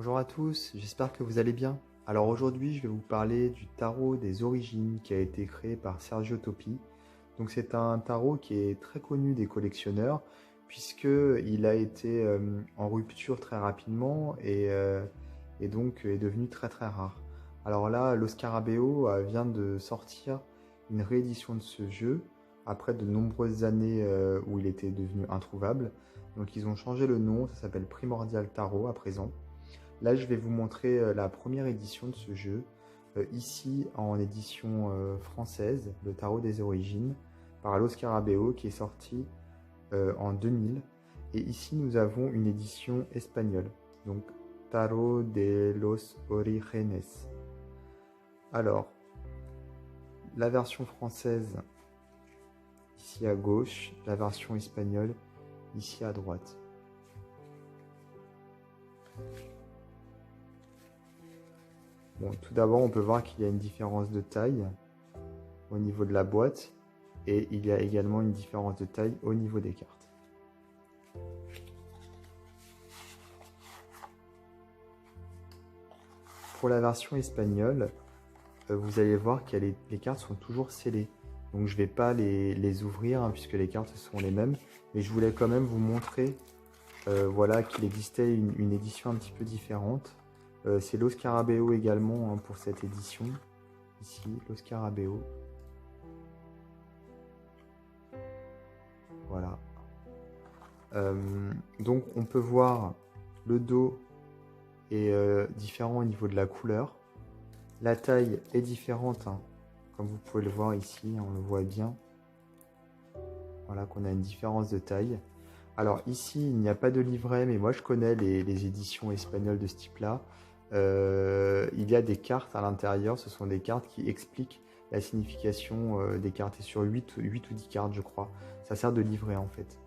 Bonjour à tous, j'espère que vous allez bien. Alors aujourd'hui, je vais vous parler du tarot des origines qui a été créé par Sergio Topi. Donc c'est un tarot qui est très connu des collectionneurs puisque il a été en rupture très rapidement et donc est devenu très très rare. Alors là, Los Scarabeo vient de sortir une réédition de ce jeu après de nombreuses années où il était devenu introuvable. Donc ils ont changé le nom, ça s'appelle Primordial Tarot à présent. Là, je vais vous montrer la première édition de ce jeu, ici en édition française, le Tarot des Origines, par Los Scarabeo, qui est sorti en 2000. Et ici, nous avons une édition espagnole, donc Tarot de los Orígenes. Alors, la version française, ici à gauche, la version espagnole, ici à droite. Bon, tout d'abord, on peut voir qu'il y a une différence de taille au niveau de la boîte et il y a également une différence de taille au niveau des cartes. Pour la version espagnole, vous allez voir que les cartes sont toujours scellées. Donc je ne vais pas les ouvrir hein, puisque les cartes sont les mêmes. Mais je voulais quand même vous montrer voilà, qu'il existait une édition un petit peu différente. C'est Los Scarabeo également hein, pour cette édition. Ici, Los Scarabeo. Voilà. Donc on peut voir le dos est différent au niveau de la couleur. La taille est différente, hein, comme vous pouvez le voir ici, on le voit bien. Voilà qu'on a une différence de taille. Alors ici, il n'y a pas de livret, mais moi je connais les éditions espagnoles de ce type-là. Il y a des cartes à l'intérieur, ce sont des cartes qui expliquent la signification des cartes. Et sur 8 ou 10 cartes, je crois. Ça sert de livret en fait.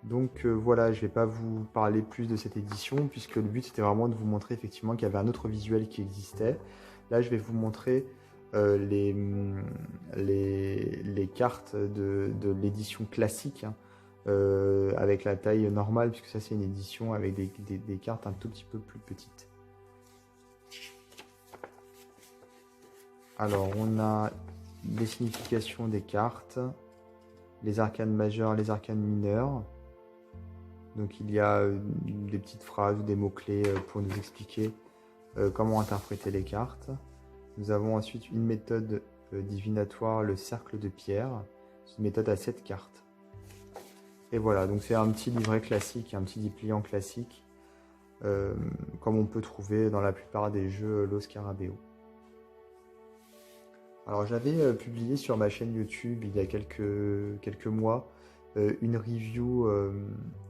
Donc voilà, je ne vais pas vous parler plus de cette édition, puisque le but c'était vraiment de vous montrer effectivement qu'il y avait un autre visuel qui existait. Là, je vais vous montrer les cartes de l'édition classique, hein, avec la taille normale, puisque ça c'est une édition avec des cartes un tout petit peu plus petites. Alors, on a les significations des cartes, les arcanes majeures, les arcanes mineures. Donc il y a des petites phrases ou des mots-clés pour nous expliquer comment interpréter les cartes. Nous avons ensuite une méthode divinatoire, le cercle de pierre. C'est une méthode à 7 cartes. Et voilà, donc c'est un petit livret classique, un petit dépliant classique, comme on peut trouver dans la plupart des jeux Los Scarabeo. Alors j'avais publié sur ma chaîne YouTube il y a quelques mois une review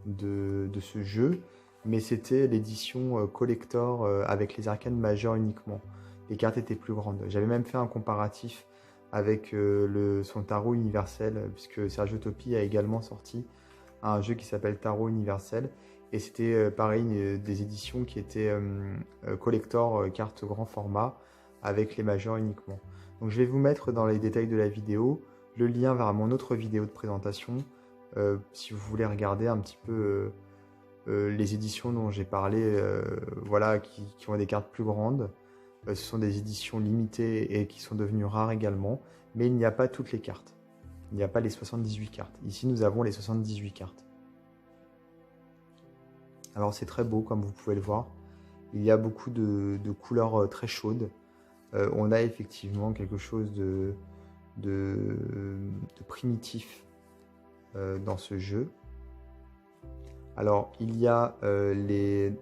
de ce jeu, mais c'était l'édition collector avec les arcanes majeures uniquement. Les cartes étaient plus grandes. J'avais même fait un comparatif avec son tarot universel, puisque Sergio Topi a également sorti un jeu qui s'appelle Tarot Universel, et c'était pareil, des éditions qui étaient collector, cartes grand format, avec les majeures uniquement. Donc je vais vous mettre dans les détails de la vidéo le lien vers mon autre vidéo de présentation, si vous voulez regarder un petit peu les éditions dont j'ai parlé, voilà, qui ont des cartes plus grandes. Ce sont des éditions limitées et qui sont devenues rares également, mais il n'y a pas toutes les cartes. Il n'y a pas les 78 cartes. Ici, nous avons les 78 cartes. Alors c'est très beau, comme vous pouvez le voir. Il y a beaucoup de couleurs très chaudes. On a effectivement quelque chose de primitif dans ce jeu. Alors, il y a les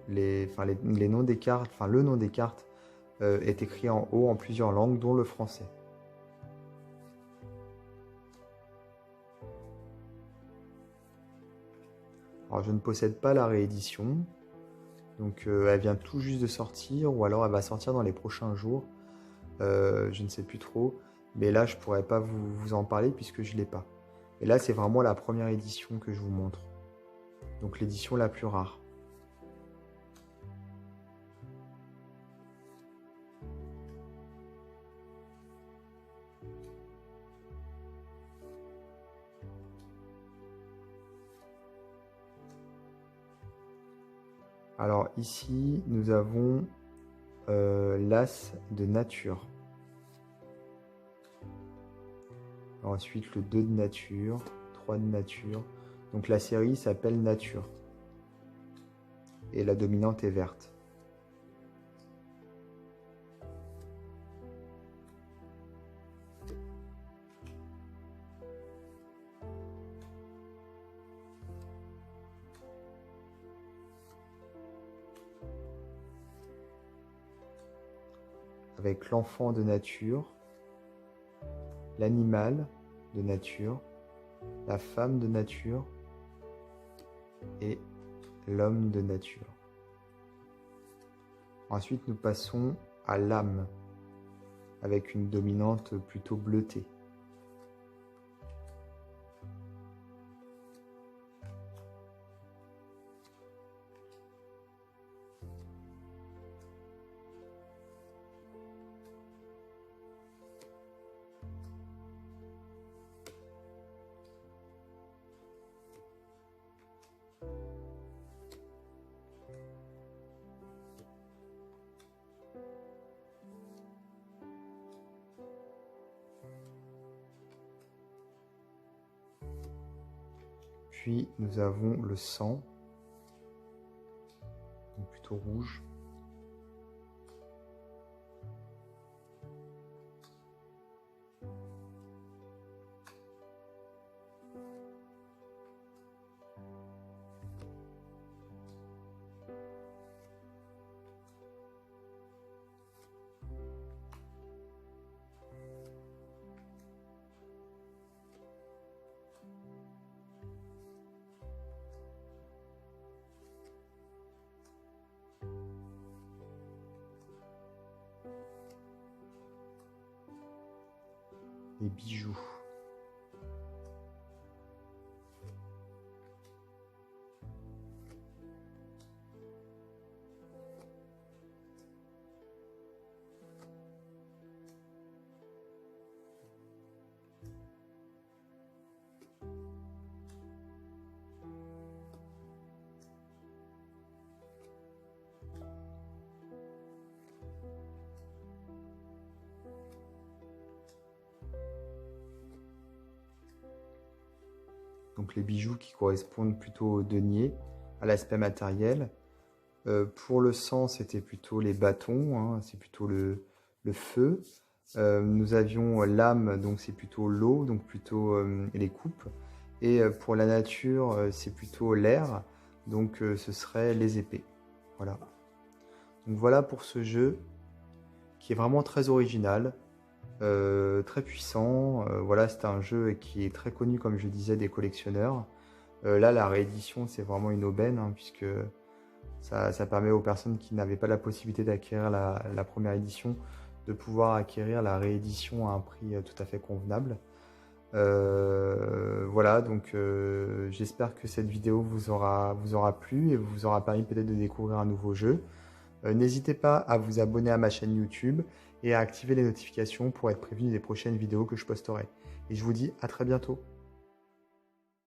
noms des cartes, enfin le nom des cartes est écrit en haut en plusieurs langues, dont le français. Alors, je ne possède pas la réédition, donc elle vient tout juste de sortir, ou alors elle va sortir dans les prochains jours. Je ne sais plus trop, mais là je pourrais pas vous en parler puisque je l'ai pas. Et là c'est vraiment la première édition que je vous montre, donc l'édition la plus rare. Alors ici, nous avons l'As de nature. Ensuite, le 2 de nature, 3 de nature. Donc la série s'appelle nature. Et la dominante est verte. Avec l'enfant de nature, l'animal de nature, la femme de nature et l'homme de nature. Ensuite, nous passons à l'âme, avec une dominante plutôt bleutée. Puis nous avons le sang, donc plutôt rouge. Les bijoux. Donc les bijoux qui correspondent plutôt au denier, à l'aspect matériel. Pour le sang, c'était plutôt les bâtons, hein, c'est plutôt le feu. Nous avions l'âme, donc c'est plutôt l'eau, donc plutôt les coupes. Et pour la nature, c'est plutôt l'air, donc ce serait les épées. Voilà. Donc voilà pour ce jeu qui est vraiment très original. Très puissant. Voilà, c'est un jeu qui est très connu, comme je disais, des collectionneurs. Là, la réédition, c'est vraiment une aubaine, hein, puisque ça permet aux personnes qui n'avaient pas la possibilité d'acquérir la première édition de pouvoir acquérir la réédition à un prix tout à fait convenable. Voilà, donc j'espère que cette vidéo vous aura plu et vous aura permis peut-être de découvrir un nouveau jeu. N'hésitez pas à vous abonner à ma chaîne YouTube et à activer les notifications pour être prévenu des prochaines vidéos que je posterai. Et je vous dis à très bientôt.